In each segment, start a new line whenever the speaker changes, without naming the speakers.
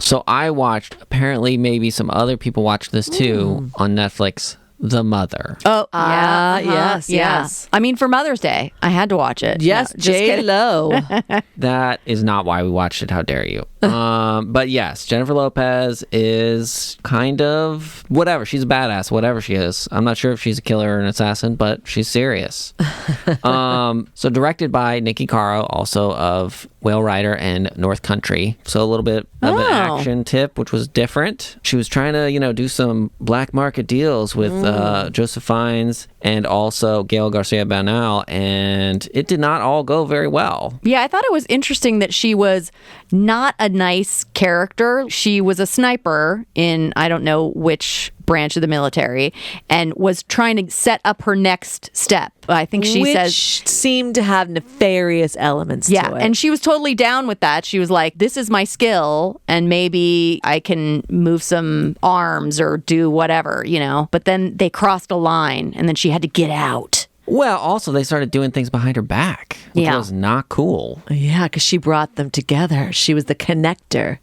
So I watched, apparently maybe some other people watched this too on Netflix, The Mother.
Oh, yes.
I mean, for Mother's Day, I had to watch it.
Yes,
No, just kidding.
J-Lo.
That is not why we watched it. How dare you? But yes, Jennifer Lopez is kind of whatever. She's a badass, whatever she is. I'm not sure if she's a killer or an assassin, but she's serious. So directed by Niki, Caro, also of Whale Rider and North Country. So a little bit of an action tip, which was different. She was trying to, do some black market deals with Joseph Fiennes and also Gael García Bernal, and it did not all go very well.
Yeah, I thought it was interesting that she was not a nice character. She was a sniper in I don't know which branch of the military and was trying to set up her next step. I think she says
seemed to have nefarious elements to it.
And she was totally down with that. She was like, this is my skill and maybe I can move some arms or do whatever, But then they crossed a line and then she had to get out.
Well, also they started doing things behind her back, which was not cool.
Yeah, because she brought them together. She was the connector.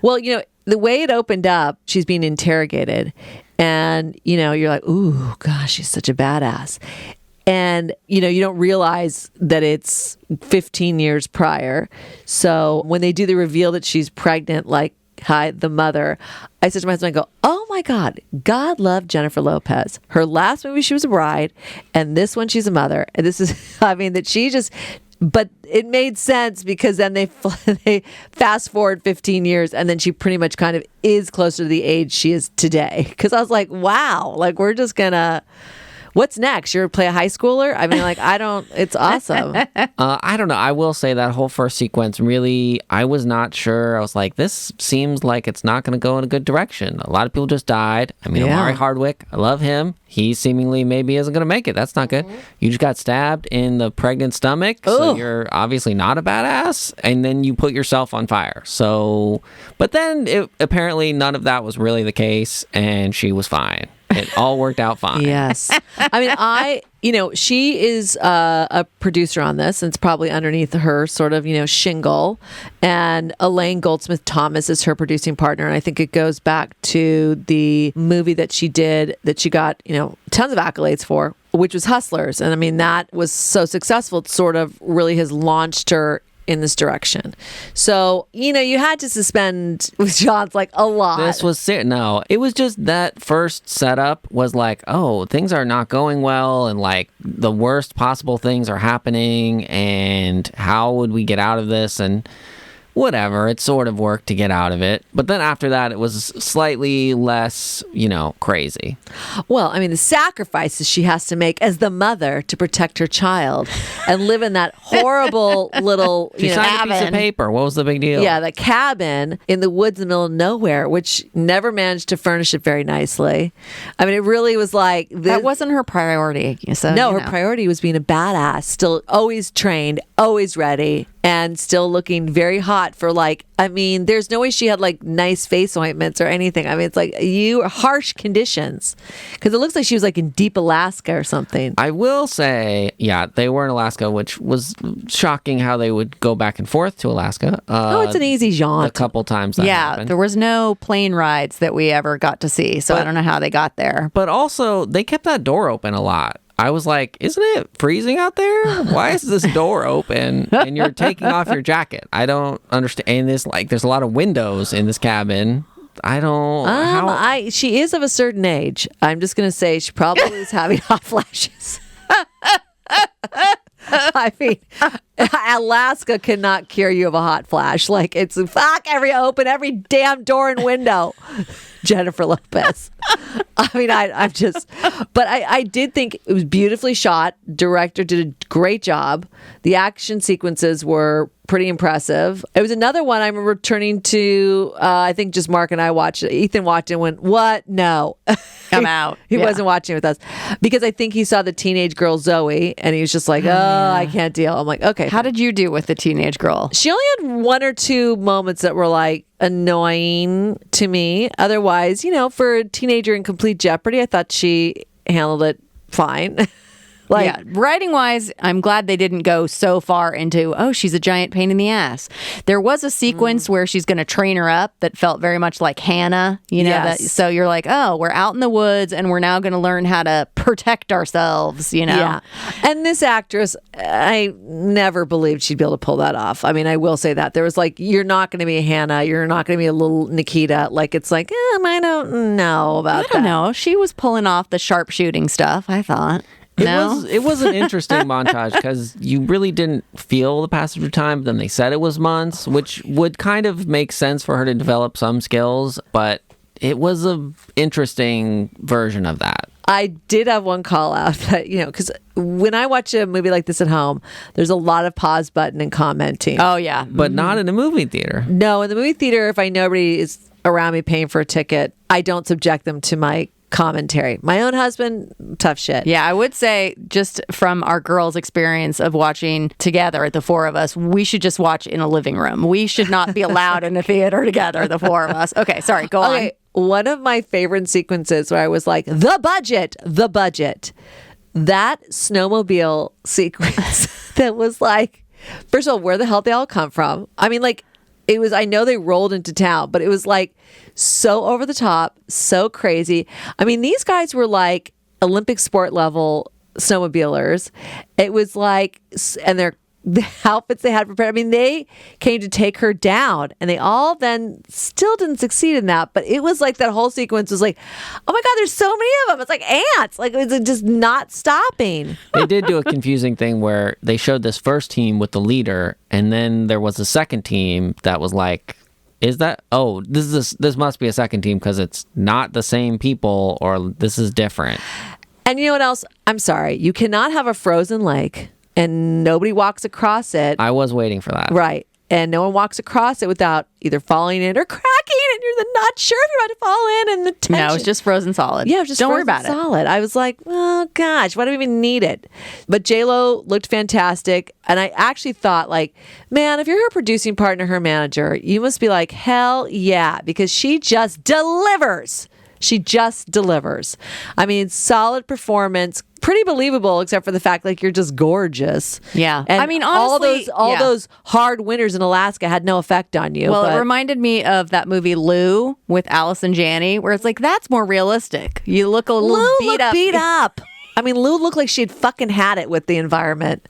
Well, the way it opened up, she's being interrogated and, you're like, ooh, gosh, she's such a badass. And, you don't realize that it's 15 years prior. So when they do the reveal that she's pregnant, like, hi, the mother, I said to my husband, I go, oh my God, God loved Jennifer Lopez. Her last movie, she was a bride. And this one, she's a mother. And this is, that she just... But it made sense because then they fast forward 15 years and then she pretty much kind of is closer to the age she is today. Because I was like, wow, we're just going to... What's next? You're going to play a high schooler? I mean, it's awesome.
I don't know. I will say that whole first sequence really, I was not sure. I was like, this seems like it's not going to go in a good direction. A lot of people just died. I mean, Omari Hardwick, I love him. He seemingly maybe isn't going to make it. That's not good. You just got stabbed in the pregnant stomach. So you're obviously not a badass. And then you put yourself on fire. So, but then apparently none of that was really the case. And she was fine. It all worked out fine.
Yes. I mean, she is a producer on this, and it's probably underneath her sort of, shingle. And Elaine Goldsmith Thomas is her producing partner. And I think it goes back to the movie that she did that she got, tons of accolades for, which was Hustlers. And I mean, that was so successful. It sort of really has launched her in this direction. So, you had to suspend with John's a lot.
This was no, it was just that first setup was like, oh, things are not going well and the worst possible things are happening and how would we get out of this? And whatever, it sort of worked to get out of it. But then after that, it was slightly less, crazy.
Well, I mean, the sacrifices she has to make as the mother to protect her child and live in that horrible little,
she signed a piece of paper. What was the big deal?
Yeah, the cabin in the woods in the middle of nowhere, which never managed to furnish it very nicely. I mean, it really was like...
That wasn't her priority. So,
no, her priority was being a badass, still always trained, always ready, and still looking very hot for there's no way she had nice face ointments or anything. I mean, it's harsh conditions because it looks like she was in deep Alaska or something.
I will say, yeah, they were in Alaska, which was shocking how they would go back and forth to Alaska.
It's an easy jaunt.
A couple times that happened.
There was no plane rides that we ever got to see, so I don't know how they got there.
But also, they kept that door open a lot. I was like, isn't it freezing out there? Why is this door open and you're taking off your jacket? I don't understand. And there's a lot of windows in this cabin. I don't...
She is of a certain age. I'm just going to say she probably was having hot flashes. I mean, Alaska cannot cure you of a hot flash. It's open every damn door and window. Jennifer Lopez. I mean, I'm just, but I did think it was beautifully shot. Director did a great job. The action sequences were pretty impressive. It was another one I'm returning to. I think just Mark and I watched it. Ethan watched it and went, what? No.
I'm out.
He wasn't watching it with us because I think he saw the teenage girl Zoe and he was just like, I can't deal. I'm like, okay.
How did you do with the teenage girl?
She only had one or two moments that were annoying to me. Otherwise, for a teenager in complete jeopardy, I thought she handled it fine. Like,
yeah, writing wise, I'm glad they didn't go so far into, oh, she's a giant pain in the ass. There was a sequence where she's going to train her up that felt very much like Hannah, you know.
Yes.
So you're like, oh, we're out in the woods and we're now going to learn how to protect ourselves, you know.
Yeah. And this actress, I never believed she'd be able to pull that off. I mean, I will say that. There was like, you're not going to be a Hannah. You're not going to be a little Nikita. Like, it's like, I don't know about that.
I don't know. She was pulling off the sharpshooting stuff, I thought.
It was an interesting montage because you really didn't feel the passage of time. But then they said it was months, which would kind of make sense for her to develop some skills. But it was an interesting version of that.
I did have one call out that, because when I watch a movie like this at home, there's a lot of pause button and commenting.
Oh, yeah.
But not in a movie theater.
No, in the movie theater, if I know nobody is around me paying for a ticket, I don't subject them to my commentary. My own husband, tough shit.
Yeah, I would say just from our girls' experience of watching together, the four of us, we should just watch in a living room. We should not be allowed in a theater together, the four of us. Okay, sorry, go on.
One of my favorite sequences where I was like, the budget. That snowmobile sequence that was like, first of all, where the hell they all come from? I mean, like, it was, I know they rolled into town, but it was like so over the top, so crazy. I mean, these guys were like Olympic sport level snowmobilers. It was like, and the outfits they had prepared. I mean, they came to take her down and they all then still didn't succeed in that. But it was like that whole sequence was like, oh my God, there's so many of them. It's like ants. Like, it's just not stopping.
They did do a confusing thing where they showed this first team with the leader, and then there was a second team that was like, this must be a second team because it's not the same people, or this is different.
And you know what else? I'm sorry. You cannot have a frozen lake and nobody walks across it.
I was waiting for that.
Right. And no one walks across it without either falling in or cracking, and you're not sure if you're about to fall in, and the tension.
No, it's just frozen solid.
Yeah, it was just
Don't worry
frozen
about
solid. I was like, oh gosh, why do we even need it? But J-Lo looked fantastic, and I actually thought, like, man, if you're her producing partner, her manager, you must be like, hell yeah, because she just delivers. She just delivers. I mean, solid performance, pretty believable, except for the fact like you're just gorgeous.
Yeah.
And
I mean, honestly,
all those hard winters in Alaska had no effect on you.
Well,
but
it reminded me of that movie Lou with Allison Janney, where it's like, that's more realistic. You look a little beat up.
I mean, Lou looked like she'd fucking had it with the environment.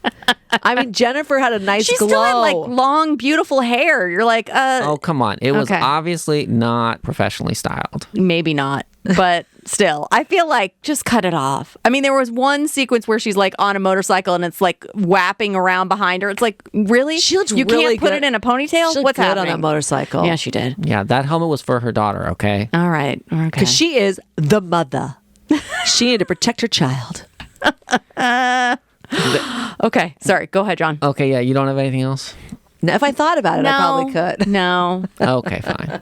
I mean, Jennifer had a nice
She
glow.
still had like long, beautiful hair. You're like,
Oh, come on. It was
okay.
obviously not professionally styled.
Maybe not, but still, I feel like just cut it off. I mean, there was one sequence where she's like on a motorcycle and it's like whapping around behind her. It's like, really?
She looked
you
really
can't put
good.
it in a ponytail?
She looked
What's
good
happening?
on a motorcycle.
Yeah, she did.
Yeah, that helmet was for her daughter, okay?
All right. Okay.
Because she is the mother. She needed to protect her child.
Okay. Sorry. Go ahead, John.
Okay, yeah, you don't have anything else?
Now, if I thought about it, I probably could.
No.
Okay, fine.